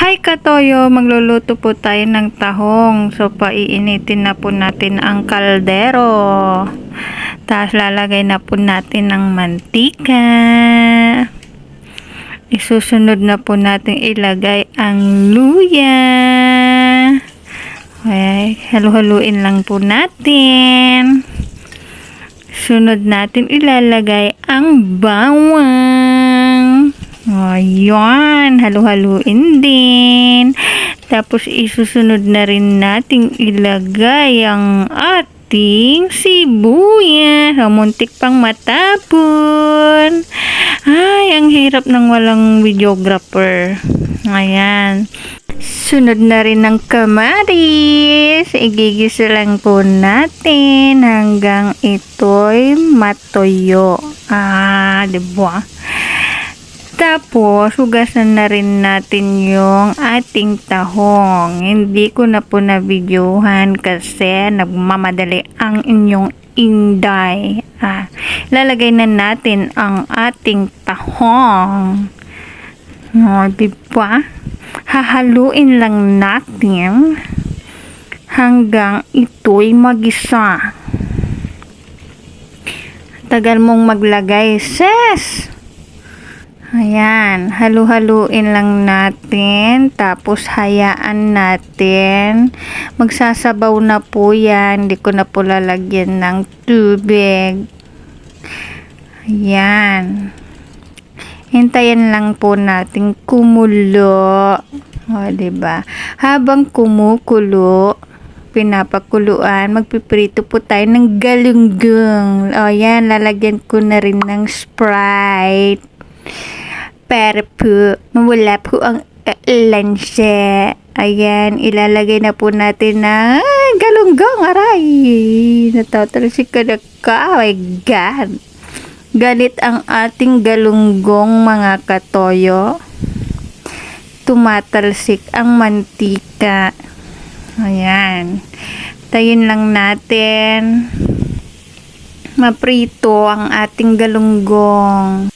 Hi Katoyo, magluluto po tayo ng tahong. So, paiinitin na po natin ang kaldero. Tapos, lalagay na po natin ng mantika. Isusunod na po natin ilagay ang luya. Okay, halu-haluin lang po natin. Sunod natin ilalagay ang bawang. Ayan, halu-haluin din. Tapos isusunod na rin nating ilagay ang ating sibuyas. Muntik pang matapon. Ay, ang hirap ng walang videographer. Ayan. Sunod na rin ng kamatis. Igigisa lang po natin hanggang ito'y matuyo. Diba? Tapos, hugasan na rin natin yung ating tahong. Hindi ko na po na-videohan kasi nagmamadali ang inyong inday. Lalagay na natin ang ating tahong. Diba? Hahaluin lang natin hanggang ito'y magisa. Tagal mong maglagay, sis! Ayan, halu-haluin lang natin, tapos hayaan natin. Magsasabaw na po yan, hindi ko na po lalagyan ng tubig. Ayan. Hintayin lang po natin kumulo. Diba? Habang kumukulo, pinapakuluan, magpiprito po tayo ng galunggong. Ayan, lalagyan ko na rin ng Sprite. Para po, mawala po ang lansa. Ayan, ilalagay na po natin na galunggong. Aray, natatalsik ka na ka. Oh my God. Ganit ang ating galunggong, mga katoyo. Tumatalsik ang mantika. Ayan. Tayin lang natin. Maprito ang ating galunggong.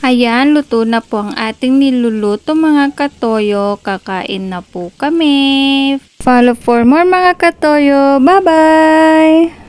Ayan, luto na po ang ating niluluto, mga katoyo. Kakain na po kami. Follow for more, mga katoyo. Bye-bye!